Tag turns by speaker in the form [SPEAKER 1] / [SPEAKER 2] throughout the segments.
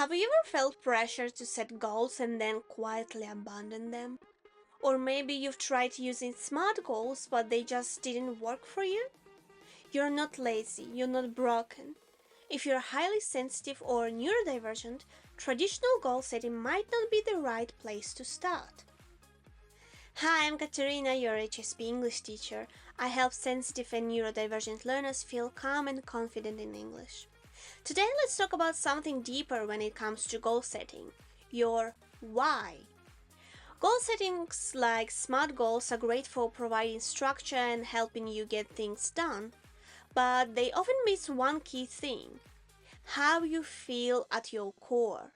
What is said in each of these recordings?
[SPEAKER 1] Have you ever felt pressure to set goals and then quietly abandon them? Or maybe you've tried using SMART goals but they just didn't work for you? You're not lazy, you're not broken. If you're highly sensitive or neurodivergent, traditional goal setting might not be the right place to start. Hi, I'm Katerina, your HSP English teacher. I help sensitive and neurodivergent learners feel calm and confident in English. Today, let's talk about something deeper when it comes to goal setting: your why. Goal settings like SMART goals are great for providing structure and helping you get things done, but they often miss one key thing: how you feel at your core.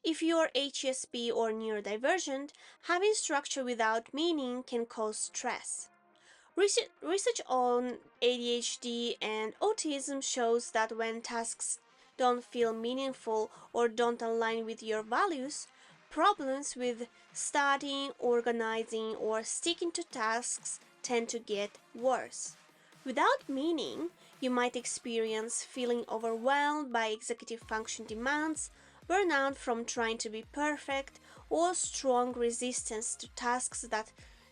[SPEAKER 1] If you're HSP or neurodivergent, having structure without meaning can cause stress. Research on ADHD and autism shows that when tasks don't feel meaningful or don't align with your values, problems with starting, organizing, or sticking to tasks tend to get worse. Without meaning, you might experience feeling overwhelmed by executive function demands, burnout from trying to be perfect, or strong resistance to tasks that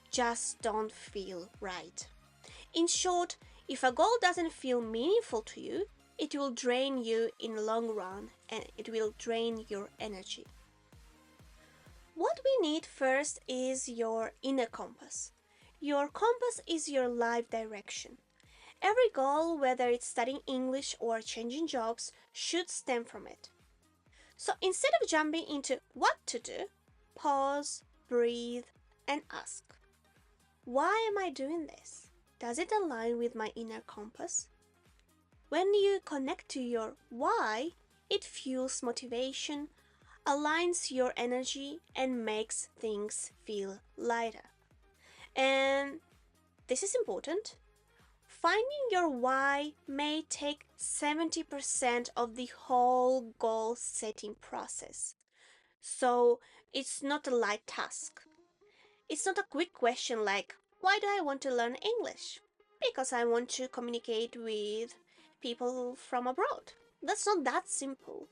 [SPEAKER 1] just don't feel right. In short, if a goal doesn't feel meaningful to you, it will drain you in the long run and it will drain your energy. What we need first is your inner compass. Your compass is your life direction. Every goal, whether it's studying English or changing jobs, should stem from it. So instead of jumping into what to do, pause, breathe, and ask, why am I doing this? Does it align with my inner compass? When you connect to your why, it fuels motivation, aligns your energy, and makes things feel lighter. And this is important. Finding your why may take 70% of the whole goal setting process. So it's not a light task. It's not a quick question like, why do I want to learn English? Because I want to communicate with people from abroad. That's not that simple.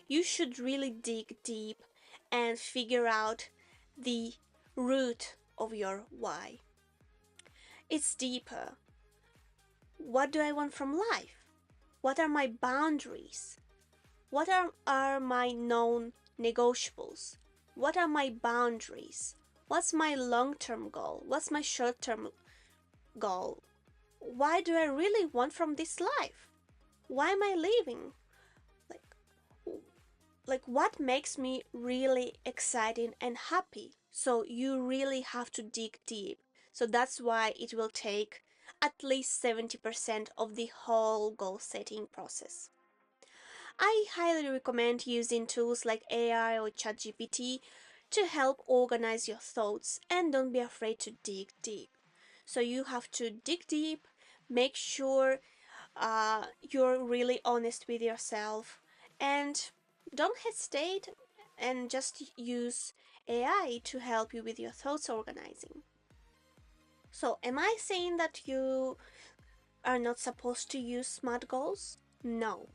[SPEAKER 1] You should really dig deep and figure out the root of your why. It's deeper. What do I want from life? What are my boundaries? What are my non-negotiables? What are my boundaries? What's my long-term goal? What's my short-term goal? Why do I really want from this life? Why am I living? Like what makes me really exciting and happy? So you really have to dig deep. So that's why it will take at least 70% of the whole goal setting process. I highly recommend using tools like AI or ChatGPT to help organize your thoughts, and don't be afraid to dig deep. So you have to dig deep, make sure you're really honest with yourself, and don't hesitate and just use AI to help you with your thoughts organizing. So am I saying that you are not supposed to use SMART goals? No.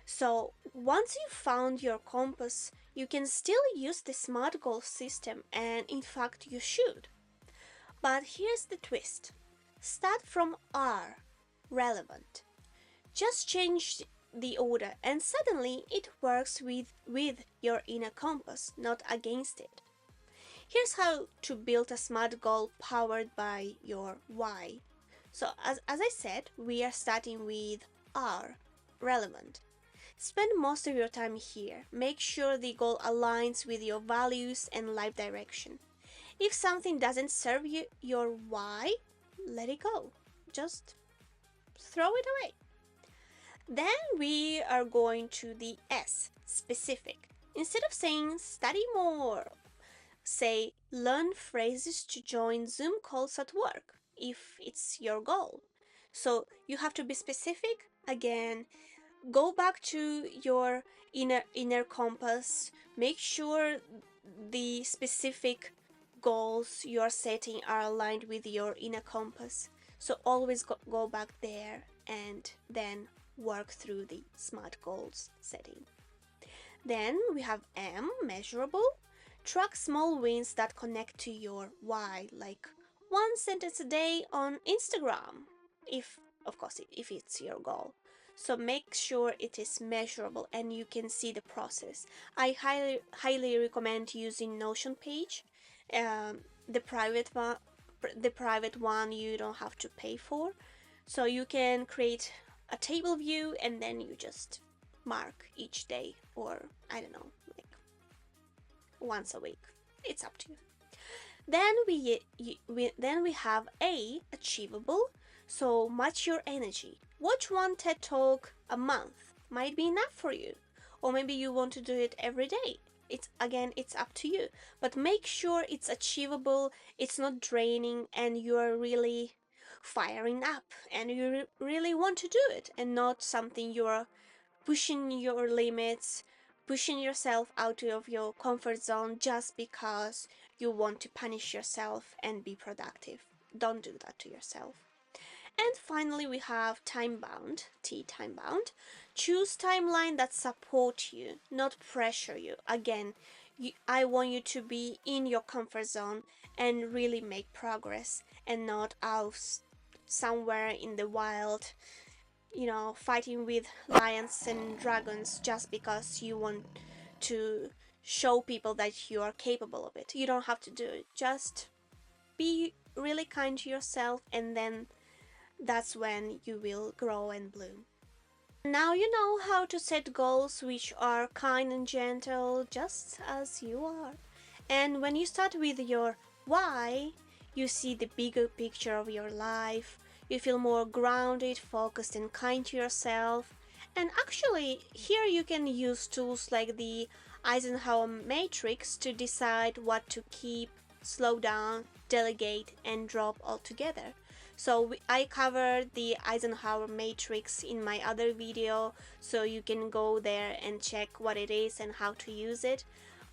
[SPEAKER 1] So once you found your compass, you can still use the SMART goal system, and in fact you should. But here's the twist. Start from R, relevant. Just change the order and suddenly it works with your inner compass, not against it. Here's how to build a SMART goal powered by your why. So as I said, we are starting with R, relevant. Spend most of your time here. Make sure the goal aligns with your values and life direction. If something doesn't serve your why, let it go. Just throw it away. Then we are going to the S, specific. Instead of saying study more, say learn phrases to join Zoom calls at work, if it's your goal. So you have to be specific. Again, go back to your inner compass. Make sure the specific goals you are setting are aligned with your inner compass. So always go back there and then work through the SMART goals setting. Then we have M, measurable. Track small wins that connect to your why, like one sentence a day on Instagram, if it's your goal. So make sure it is measurable and you can see the process. I highly recommend using Notion page. The private one you don't have to pay for. So you can create a table view and then you just mark each day, or I don't know, like once a week. It's up to you. Then we have A, achievable. So match your energy. Watch one TED Talk a month might be enough for you, or maybe you want to do it every day. It's up to you, but make sure it's achievable, it's not draining, and you are really firing up and you really want to do it, and not something you're pushing your limits, pushing yourself out of your comfort zone just because you want to punish yourself and be productive. Don't do that to yourself. And finally we have time-bound, time-bound. Choose timeline that support you, not pressure you. Again, I want you to be in your comfort zone and really make progress, and not out somewhere in the wild, fighting with lions and dragons just because you want to show people that you are capable of it. You don't have to do it. Just be really kind to yourself, and then that's when you will grow and bloom. Now you know how to set goals which are kind and gentle, just as you are. And when you start with your why, you see the bigger picture of your life. You feel more grounded, focused, and kind to yourself. And actually, here you can use tools like the Eisenhower matrix to decide what to keep, slow down, delegate, and drop altogether. So I covered the Eisenhower matrix in my other video, so you can go there and check what it is and how to use it.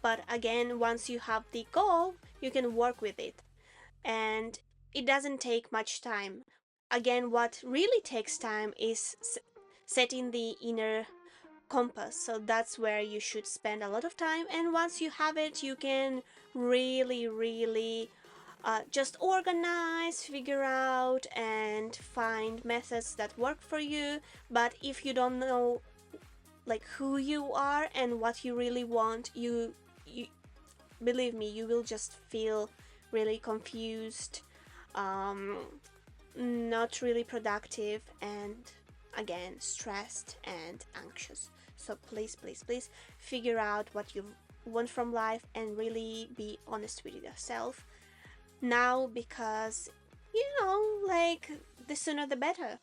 [SPEAKER 1] But again, once you have the goal, you can work with it. And it doesn't take much time. Again, what really takes time is setting the inner compass. So that's where you should spend a lot of time. And once you have it, you can really just organize, figure out, and find methods that work for you. But if you don't know like who you are and what you really want, you believe me, you will just feel really confused, not really productive, and again stressed and anxious. So please figure out what you want from life and really be honest with yourself now, because like the sooner the better.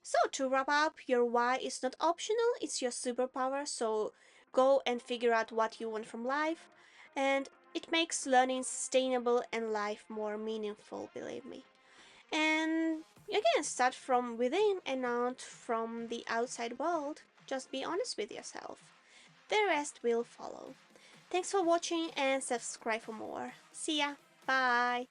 [SPEAKER 1] So to wrap up, your why is not optional, it's your superpower. So go and figure out what you want from life, and it makes learning sustainable and life more meaningful, believe me. And again, start from within and not from the outside world. Just be honest with yourself. The rest will follow. Thanks for watching and subscribe for more. See ya. Bye.